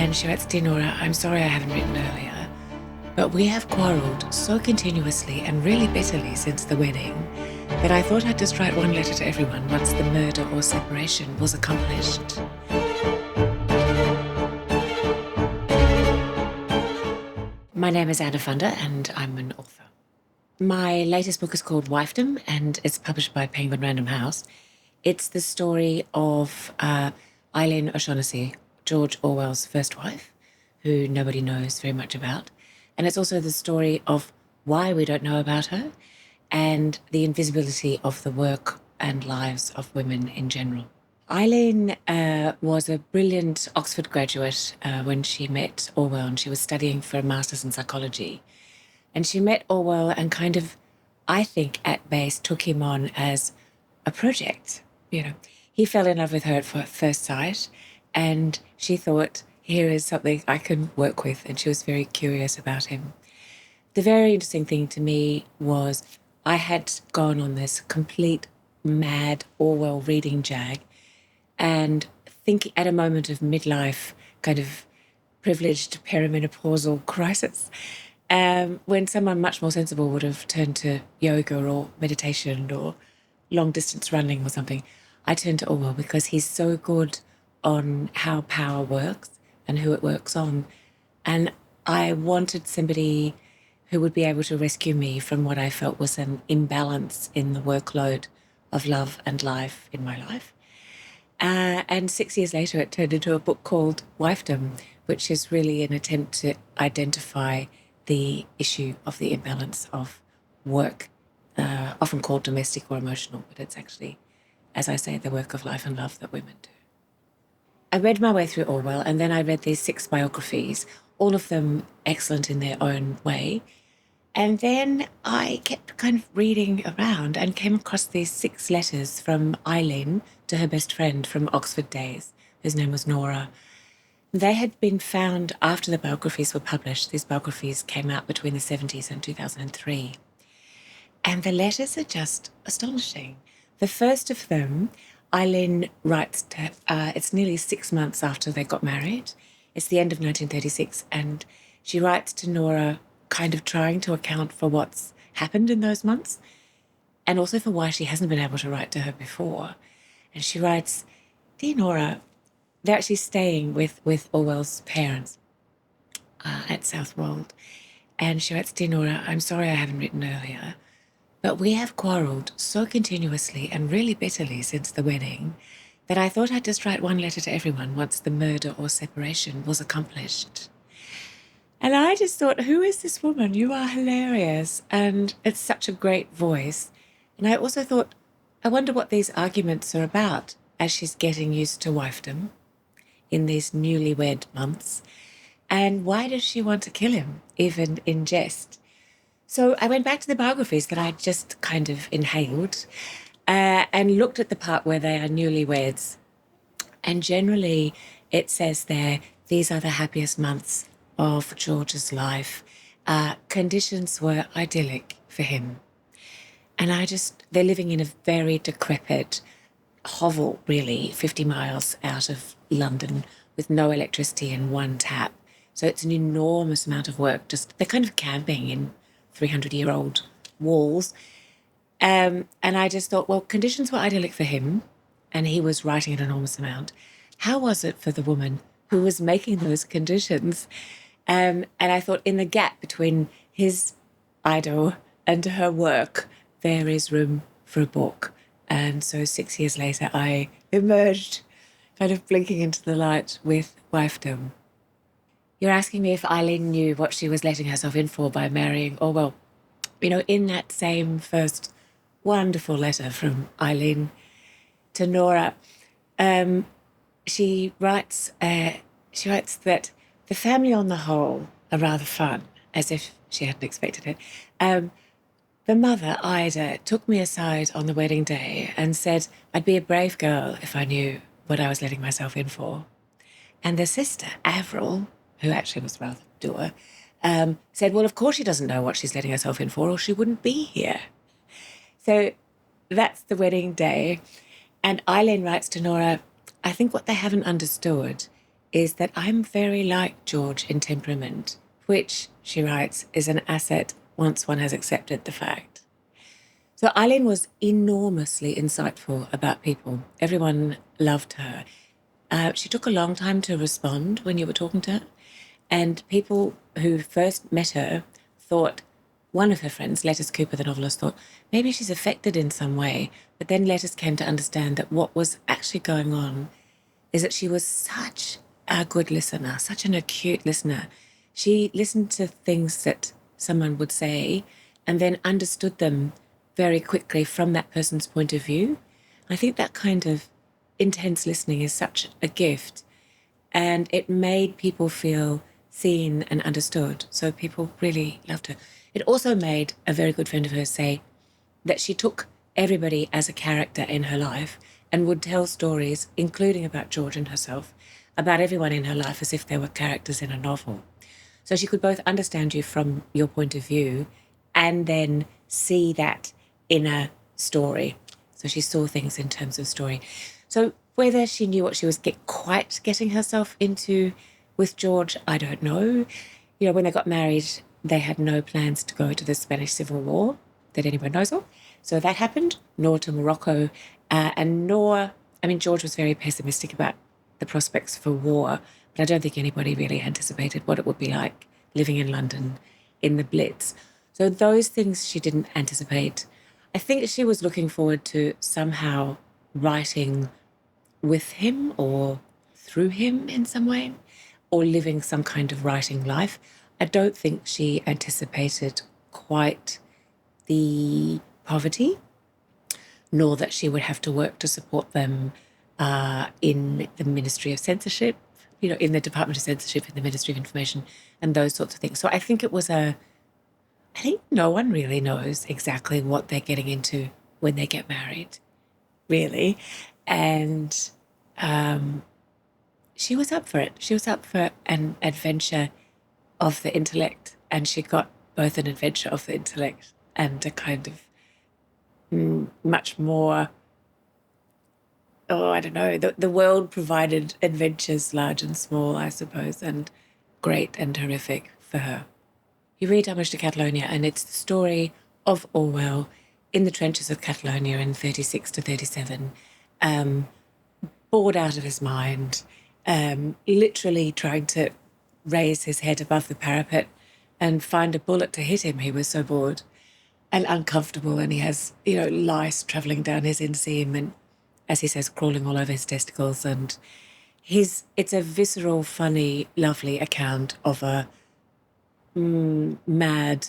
And she writes, "Dear Nora, I'm sorry I haven't written earlier, but we have quarrelled so continuously and really bitterly since the wedding that I thought I'd just write one letter to everyone once the murder or separation was accomplished." My name is Anna Funder and I'm an author. My latest book is called Wifedom and it's published by Penguin Random House. It's the story of Eileen O'Shaughnessy, George Orwell's first wife, who nobody knows very much about. And it's also the story of why we don't know about her and the invisibility of the work and lives of women in general. Eileen was a brilliant Oxford graduate when she met Orwell, and she was studying for a master's in psychology. And she met Orwell and kind of, I think, at base took him on as a project. You know, he fell in love with her at first sight, and she thought, here is something I can work with, and she was very curious about him. The very interesting thing to me was I had gone on this complete mad Orwell reading jag, and think at a moment of midlife, kind of privileged perimenopausal crisis, when someone much more sensible would have turned to yoga or meditation or long distance running or something, I turned to Orwell because he's so good on how power works and who it works on. And I wanted somebody who would be able to rescue me from what I felt was an imbalance in the workload of love and life in my life. And 6 years later, it turned into a book called Wifedom, which is really an attempt to identify the issue of the imbalance of work, often called domestic or emotional, but it's actually, as I say, the work of life and love that women do. I read my way through Orwell, and then I read these 6 biographies, all of them excellent in their own way. And then I kept kind of reading around and came across these 6 letters from Eileen to her best friend from Oxford days, whose name was Nora. They had been found after the biographies were published. These biographies came out between the 70s and 2003. And the letters are just astonishing. The first of them, Eileen writes to, it's nearly 6 months after they got married. It's the end of 1936. And she writes to Nora kind of trying to account for what's happened in those months and also for why she hasn't been able to write to her before. And she writes, "Dear Nora," they're actually staying with Orwell's parents at Southwold. And she writes, "Dear Nora, I'm sorry I haven't written earlier, but we have quarrelled so continuously and really bitterly since the wedding that I thought I'd just write one letter to everyone once the murder or separation was accomplished." And I just thought, who is this woman? You are hilarious. And it's such a great voice. And I also thought, I wonder what these arguments are about as she's getting used to wifedom in these newlywed months. And why does she want to kill him, even in jest? So I went back to the biographies that I just kind of inhaled and looked at the part where they are newlyweds. And generally it says there, these are the happiest months of George's life. Conditions were idyllic for him. And they're living in a very decrepit hovel, really, 50 miles out of London with no electricity and one tap. So it's an enormous amount of work. They're kind of camping in 300-year-old walls. And I just thought, well, conditions were idyllic for him and he was writing an enormous amount. How was it for the woman who was making those conditions? And I thought in the gap between his idyll and her work, there is room for a book. And so 6 years later, I emerged kind of blinking into the light with Wifedom. You're asking me if Eileen knew what she was letting herself in for by marrying Orwell. You know, in that same first wonderful letter from Eileen to Nora, she writes that the family on the whole are rather fun, as if she hadn't expected it. The mother, Ida, took me aside on the wedding day and said I'd be a brave girl if I knew what I was letting myself in for. And the sister, Avril, who actually was rather dour, said, well, of course she doesn't know what she's letting herself in for or she wouldn't be here. So that's the wedding day. And Eileen writes to Nora, I think what they haven't understood is that I'm very like George in temperament, which, she writes, is an asset once one has accepted the fact. So Eileen was enormously insightful about people. Everyone loved her. She took a long time to respond when you were talking to her. And people who first met her thought, one of her friends, Lettuce Cooper, the novelist, thought maybe she's affected in some way. But then Lettuce came to understand that what was actually going on is that she was such a good listener, such an acute listener. She listened to things that someone would say and then understood them very quickly from that person's point of view. I think that kind of intense listening is such a gift, and it made people feel seen and understood. So people really loved her. It also made a very good friend of hers say that she took everybody as a character in her life and would tell stories, including about George and herself, about everyone in her life as if they were characters in a novel. So she could both understand you from your point of view and then see that in a story. So she saw things in terms of story. So whether she knew what she was quite getting herself into with George, I don't know. You know, when they got married, they had no plans to go to the Spanish Civil War that anyone knows of. So that happened, nor to Morocco, George was very pessimistic about the prospects for war, but I don't think anybody really anticipated what it would be like living in London in the Blitz. So those things she didn't anticipate. I think she was looking forward to somehow writing with him or through him in some way, or living some kind of writing life. I don't think she anticipated quite the poverty, nor that she would have to work to support them in the Ministry of Censorship, you know, in the Department of Censorship, in the Ministry of Information, and those sorts of things. So I think I think no one really knows exactly what they're getting into when they get married, really. And she was up for it. She was up for an adventure of the intellect, and she got both an adventure of the intellect and a kind of much more, I don't know, the world provided adventures large and small, I suppose, and great and horrific for her. You read Homage to Catalonia, and it's the story of Orwell in the trenches of Catalonia in 36 to 37, bored out of his mind, literally trying to raise his head above the parapet and find a bullet to hit him. He was so bored and uncomfortable, and he has, lice travelling down his inseam and, as he says, crawling all over his testicles. And it's a visceral, funny, lovely account of a mad,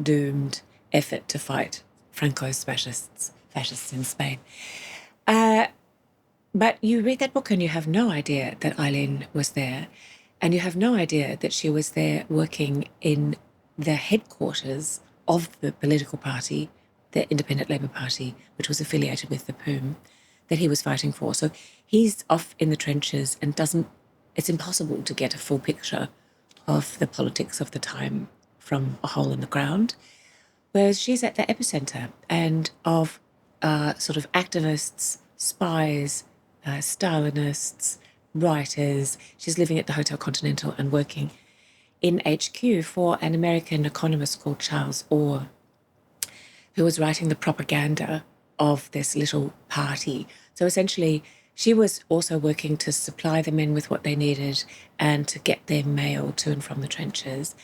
doomed effort to fight Franco's fascists in Spain. But you read that book and you have no idea that Eileen was there, and you have no idea that she was there working in the headquarters of the political party, the Independent Labour Party, which was affiliated with the POUM, that he was fighting for. So he's off in the trenches and it's impossible to get a full picture of the politics of the time from a hole in the ground. Whereas she's at the epicenter and of sort of activists, spies, Stalinists, writers. She's living at the Hotel Continental and working in HQ for an American economist called Charles Orr, who was writing the propaganda of this little party. So essentially, she was also working to supply the men with what they needed and to get their mail to and from the trenches,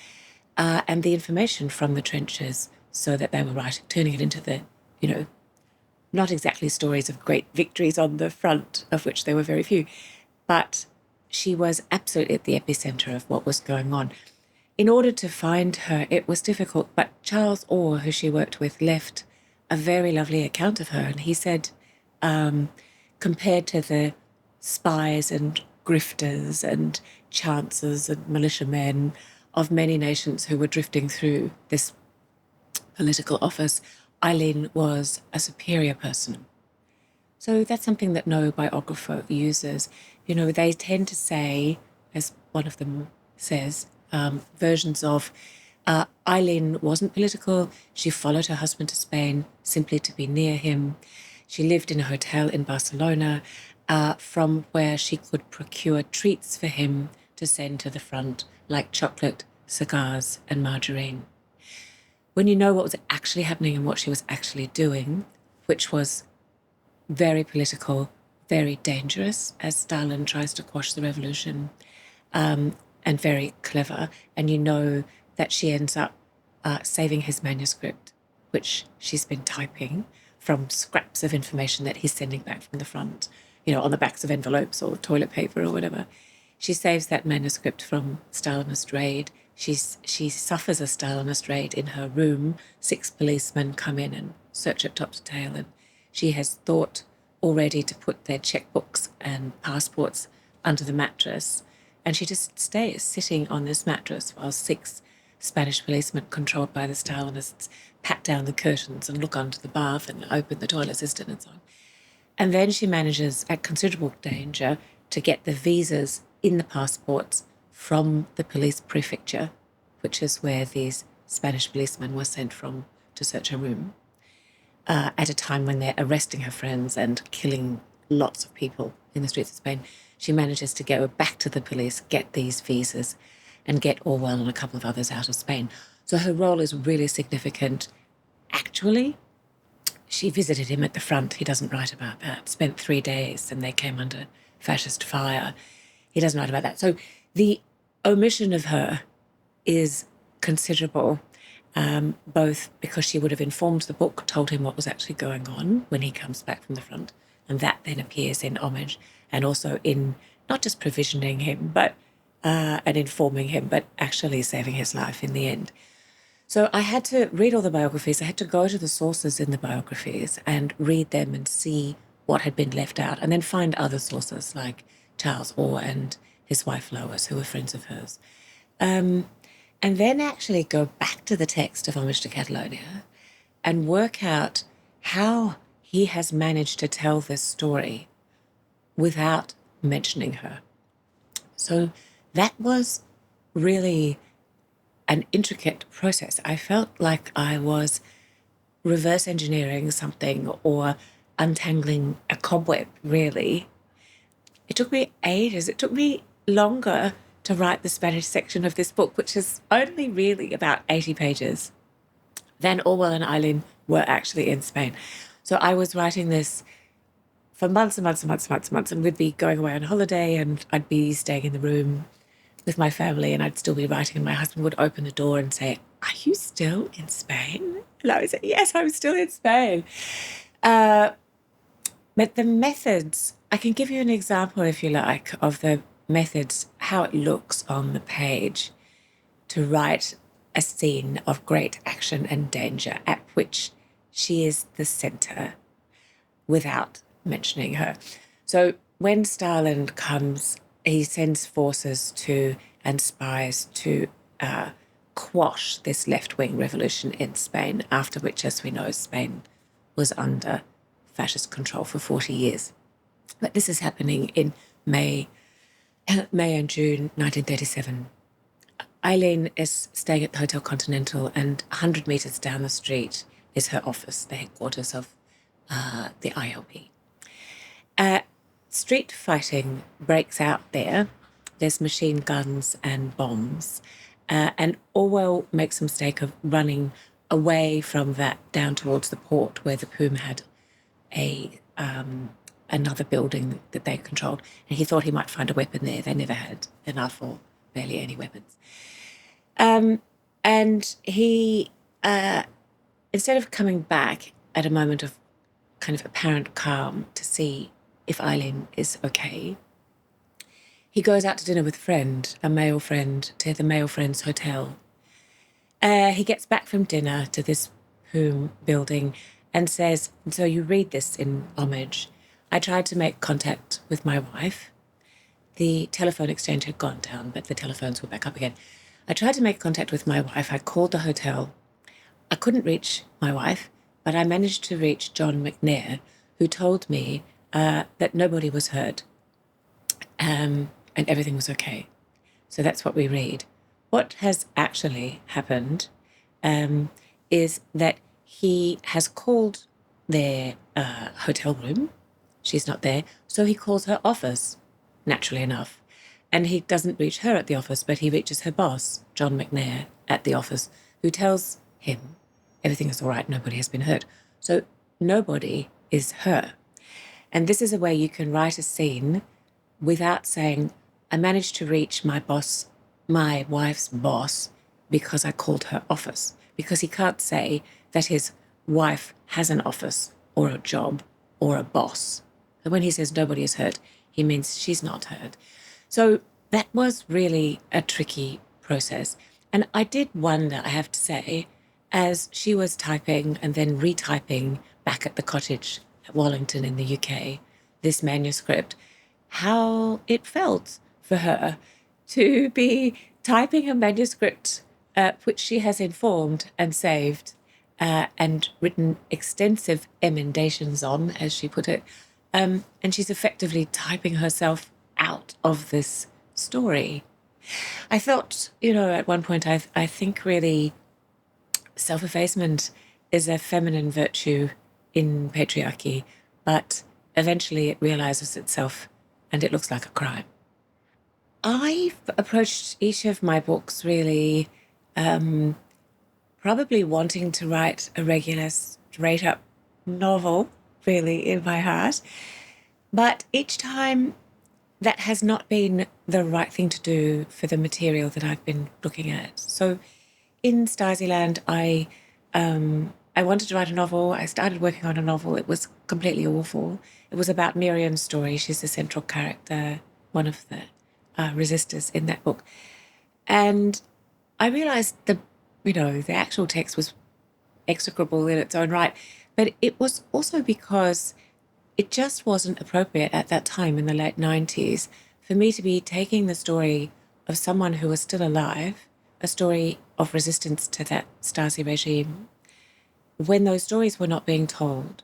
and the information from the trenches, so that they were turning it into the, not exactly stories of great victories on the front, of which there were very few, but she was absolutely at the epicenter of what was going on. In order to find her, it was difficult, but Charles Orr, who she worked with, left a very lovely account of her. And he said, compared to the spies and grifters and chancers and militiamen of many nations who were drifting through this political office, Eileen was a superior person. So that's something that no biographer uses. They tend to say, as one of them says, versions of Eileen wasn't political. She followed her husband to Spain simply to be near him. She lived in a hotel in Barcelona. from where she could procure treats for him to send to the front, like chocolate, cigars, and margarine. When you know what was actually happening and what she was actually doing, which was very political, very dangerous, as Stalin tries to quash the revolution, and very clever, and you know that she ends up saving his manuscript, which she's been typing from scraps of information that he's sending back from the front, on the backs of envelopes or toilet paper or whatever. She saves that manuscript from Stalinist raid. She suffers a Stalinist raid in her room. 6 policemen come in and search it top to tail, and she has thought already to put their checkbooks and passports under the mattress, and she just stays sitting on this mattress while 6 Spanish policemen controlled by the Stalinists pat down the curtains and look under the bath and open the toilet cistern and so on. And then she manages, at considerable danger, to get the visas in the passports from the police prefecture, which is where these Spanish policemen were sent from to search her room, at a time when they're arresting her friends and killing lots of people in the streets of Spain. She manages to go back to the police, get these visas, and get Orwell and a couple of others out of Spain. So her role is really significant. Actually, she visited him at the front. He doesn't write about that. Spent 3 days and they came under fascist fire. He doesn't write about that. So the omission of her is considerable, both because she would have informed the book, told him what was actually going on when he comes back from the front, and that then appears in Homage, and also in not just provisioning him, but and informing him, but actually saving his life in the end. So I had to read all the biographies. I had to go to the sources in the biographies and read them and see what had been left out, and then find other sources like Charles Orr and his wife Lois, who were friends of hers. And then actually go back to the text of Homage to Catalonia and work out how he has managed to tell this story without mentioning her. So that was really an intricate process. I felt like I was reverse engineering something or untangling a cobweb, really. It took me ages. It took me longer to write the Spanish section of this book, which is only really about 80 pages, than Orwell and Eileen were actually in Spain. So I was writing this for months and months and months and months and months, and we'd be going away on holiday and I'd be staying in the room with my family and I'd still be writing, and my husband would open the door and say, "Are you still in Spain?" And I would say, "Yes, I'm still in Spain." But the methods, I can give you an example, if you like, of the methods, how it looks on the page to write a scene of great action and danger at which she is the centre without mentioning her. So when Stalin comes, he sends forces to and spies to quash this left-wing revolution in Spain, after which, as we know, Spain was under fascist control for 40 years. But this is happening in May and June 1937. Eileen is staying at the Hotel Continental, and 100 metres down the street is her office, the headquarters of the ILP. Street fighting breaks out there. There's machine guns and bombs. And Orwell makes the mistake of running away from that down towards the port, where the POUM had another building that they controlled. And he thought he might find a weapon there. They never had enough or barely any weapons. And he, instead of coming back at a moment of kind of apparent calm to see if Eileen is okay, he goes out to dinner with a friend, a male friend, to the male friend's hotel. He gets back from dinner to this POUM building and says, so you read this in Homage, "I tried to make contact with my wife. The telephone exchange had gone down, but the telephones were back up again. I tried to make contact with my wife. I called the hotel. I couldn't reach my wife, but I managed to reach John McNair, who told me that nobody was hurt and everything was okay." So that's what we read. What has actually happened is that he has called their hotel room she's not there. So he calls her office, naturally enough. And he doesn't reach her at the office, but he reaches her boss, John McNair, at the office, who tells him everything is all right, nobody has been hurt. So nobody is her. And this is a way you can write a scene without saying, I managed to reach my boss, my wife's boss, because I called her office. Because he can't say that his wife has an office or a job or a boss. And when he says nobody is hurt, he means she's not hurt. So that was really a tricky process. And I did wonder, I have to say, as she was typing and then retyping back at the cottage at Wallington in the UK, this manuscript, how it felt for her to be typing a manuscript which she has informed and saved and written extensive emendations on, as she put it. And she's effectively typing herself out of this story. I felt, at one point, I think really self-effacement is a feminine virtue in patriarchy, but eventually it realizes itself and it looks like a crime. I've approached each of my books really probably wanting to write a regular straight-up novel, really, in my heart. But each time that has not been the right thing to do for the material that I've been looking at. So in Stasiland, I wanted to write a novel. I started working on a novel. It was completely awful. It was about Miriam's story. She's the central character, one of the resistors in that book. And I realized the actual text was execrable in its own right, but it was also because it just wasn't appropriate at that time in the late 90s for me to be taking the story of someone who was still alive, a story of resistance to that Stasi regime, when those stories were not being told.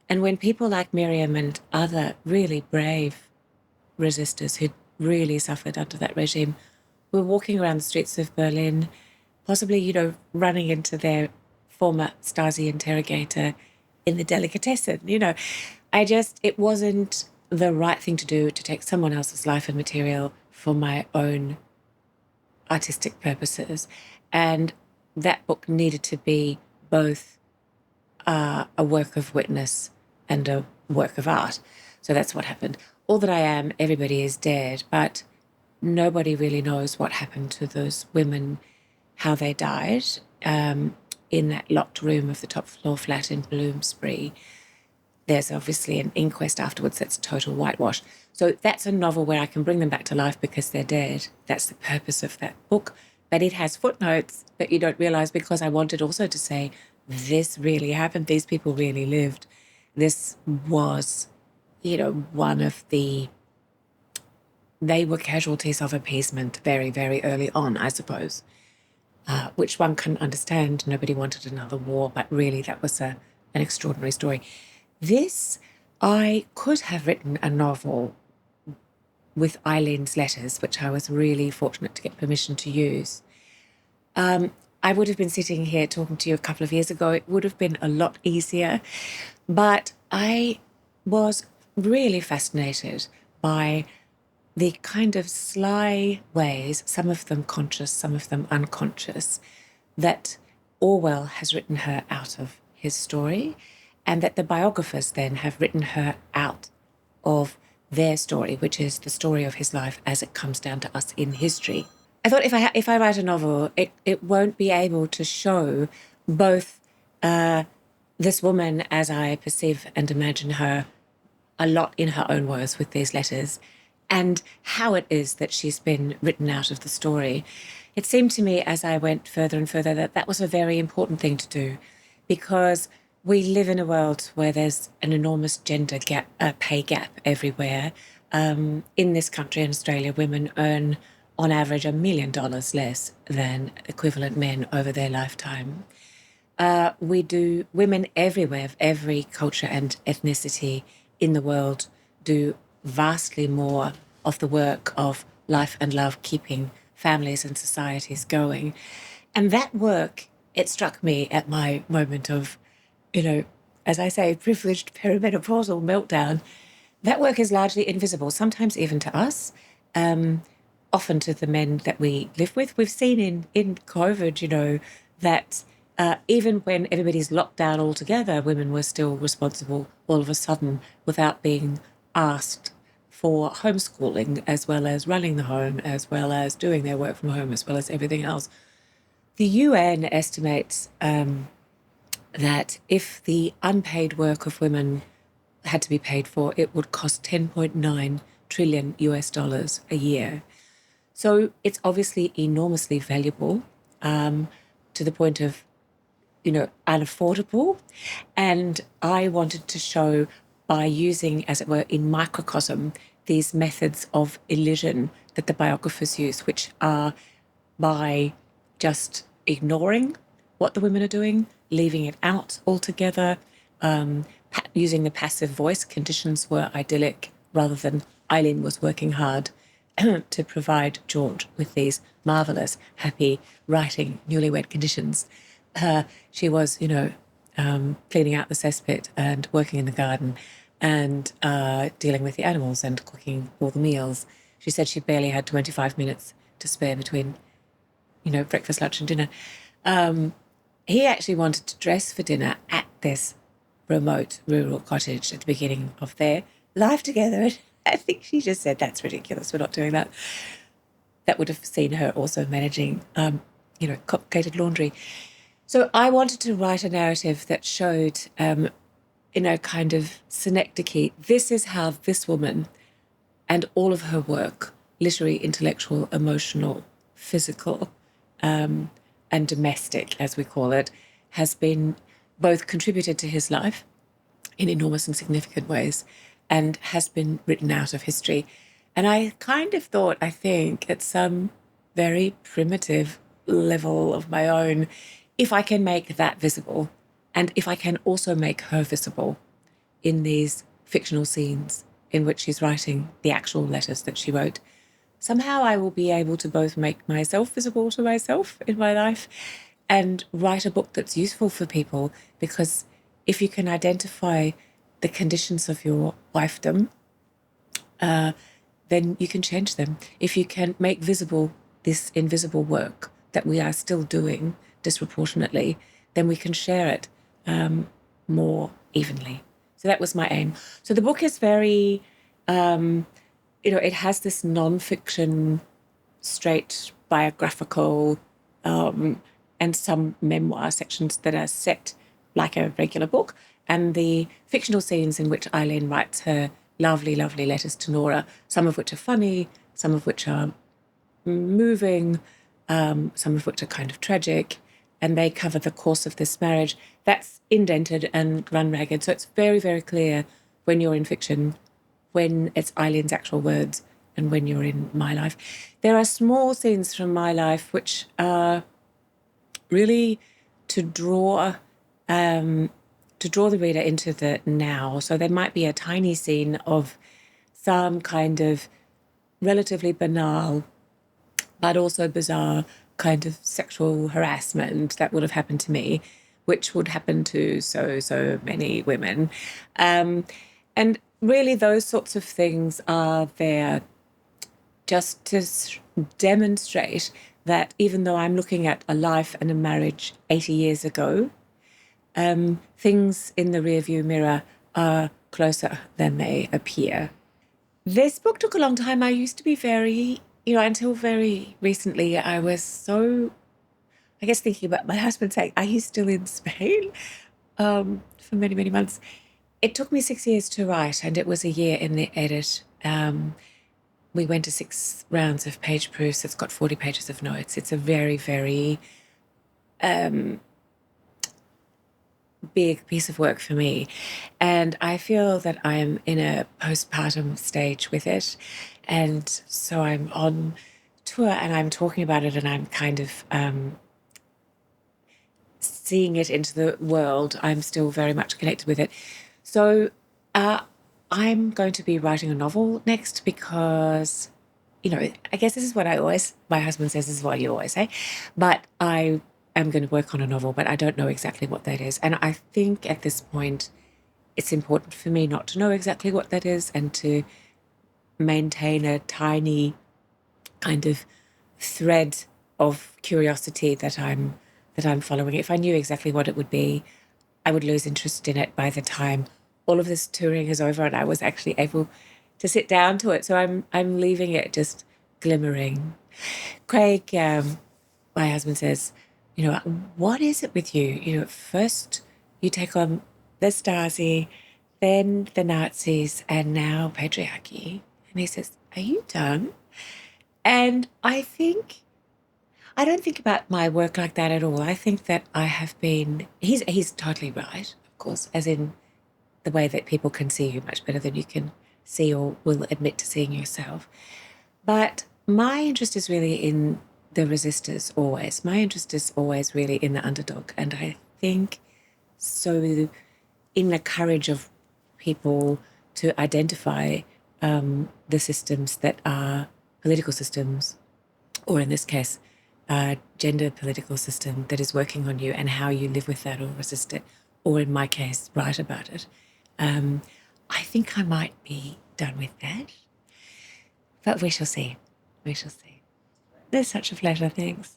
And when people like Miriam and other really brave resistors who really suffered under that regime were walking around the streets of Berlin, possibly, running into their former Stasi interrogator in the delicatessen, it wasn't the right thing to do to take someone else's life and material for my own artistic purposes. And that book needed to be both a work of witness and a work of art. So that's what happened. All That I Am, everybody is dead, but nobody really knows what happened to those women, how they died in that locked room of the top floor flat in Bloomsbury. There's obviously an inquest afterwards that's total whitewash. So that's a novel where I can bring them back to life because they're dead. That's the purpose of that book. But it has footnotes that you don't realize because I wanted also to say, this really happened. These people really lived. This was, one of the... They were casualties of appeasement very, very early on, I suppose, which one can understand. Nobody wanted another war, but really that was an extraordinary story. This, I could have written a novel with Eileen's letters, which I was really fortunate to get permission to use. I would have been sitting here talking to you a couple of years ago. It would have been a lot easier, but I was really fascinated by the kind of sly ways, some of them conscious, some of them unconscious, that Orwell has written her out of his story, and that the biographers then have written her out of their story, which is the story of his life as it comes down to us in history. I thought if I write a novel, it won't be able to show both this woman as I perceive and imagine her a lot in her own words with these letters, and how it is that she's been written out of the story. It seemed to me as I went further and further that was a very important thing to do, because we live in a world where there's an enormous gender gap, pay gap everywhere. In this country, in Australia, women earn on average $1 million less than equivalent men over their lifetime. Women everywhere, of every culture and ethnicity in the world, do vastly more of the work of life and love, keeping families and societies going. And that work, it struck me at my moment of, as I say, privileged perimenopausal meltdown, That work is largely invisible, sometimes even to us, often to the men that we live with. We've seen in COVID, that even when everybody's locked down altogether, women were still responsible all of a sudden without being asked for homeschooling, as well as running the home, as well as doing their work from home, as well as everything else. The UN estimates that if the unpaid work of women had to be paid for, it would cost 10.9 trillion US dollars a year. So it's obviously enormously valuable, to the point of, unaffordable. And I wanted to show, by using, as it were, in microcosm, these methods of elision that the biographers use, which are by just ignoring what the women are doing, leaving it out altogether, using the passive voice. Conditions were idyllic rather than Eileen was working hard to provide George with these marvelous, happy, writing, newlywed conditions. She was, cleaning out the cesspit and working in the garden and dealing with the animals and cooking all the meals. She said she barely had 25 minutes to spare between, breakfast, lunch, and dinner. He actually wanted to dress for dinner at this remote rural cottage at the beginning of their life together. And I think she just said, "That's ridiculous. We're not doing that." That would have seen her also managing, complicated laundry. So I wanted to write a narrative that showed, kind of synecdoche, this is how this woman and all of her work, literary, intellectual, emotional, physical, and domestic, as we call it, has been both contributed to his life in enormous and significant ways and has been written out of history. And I kind of thought, I think, at some very primitive level of my own, if I can make that visible, and if I can also make her visible in these fictional scenes in which she's writing the actual letters that she wrote, somehow I will be able to both make myself visible to myself in my life and write a book that's useful for people. Because if you can identify the conditions of your wifedom, then you can change them. If you can make visible this invisible work that we are still doing disproportionately, then we can share it more evenly. So that was my aim. So the book is very, it has this non-fiction, straight biographical, and some memoir sections that are set like a regular book, and the fictional scenes in which Eileen writes her lovely, lovely letters to Nora, some of which are funny, some of which are moving, some of which are kind of tragic, and they cover the course of this marriage. That's indented and run ragged, so it's very, very clear when you're in fiction, when it's Eileen's actual words, and when you're in my life. There are small scenes from my life which are really to draw the reader into the now. So there might be a tiny scene of some kind of relatively banal but also bizarre kind of sexual harassment that would have happened to me, which would happen to so many women. And really those sorts of things are there just to demonstrate that even though I'm looking at a life and a marriage 80 years ago, things in the rearview mirror are closer than they appear. This book took a long time. I used to be very, until very recently, I was so, I guess, thinking about my husband saying, "Are you still in Spain?" For many, many months. It took me 6 years to write, and it was a year in the edit. We went to 6 rounds of page proofs. It's got 40 pages of notes. It's a very, very big piece of work for me. And I feel that I am in a postpartum stage with it. And so I'm on tour and I'm talking about it, and I'm kind of seeing it into the world. I'm still very much connected with it. So I'm going to be writing a novel next because, I guess this is what my husband says, this is what you always say, but I'm going to work on a novel, but I don't know exactly what that is. And I think at this point, it's important for me not to know exactly what that is and to maintain a tiny kind of thread of curiosity that I'm following. If I knew exactly what it would be, I would lose interest in it by the time all of this touring is over and I was actually able to sit down to it. So I'm leaving it just glimmering. Craig, my husband, says, what is it with you? First you take on the Stasi, then the Nazis, and now patriarchy. And he says, are you done? And I don't think about my work like that at all. I think that I have been, he's totally right, of course, as in the way that people can see you much better than you can see or will admit to seeing yourself. But my interest is really in the resistors always. My interest is always really in the underdog. And I think so in the courage of people to identify the systems that are political systems, or in this case, gender political system that is working on you and how you live with that or resist it, or in my case, write about it. I think I might be done with that, but we shall see. We shall see. It's such a pleasure. Thanks.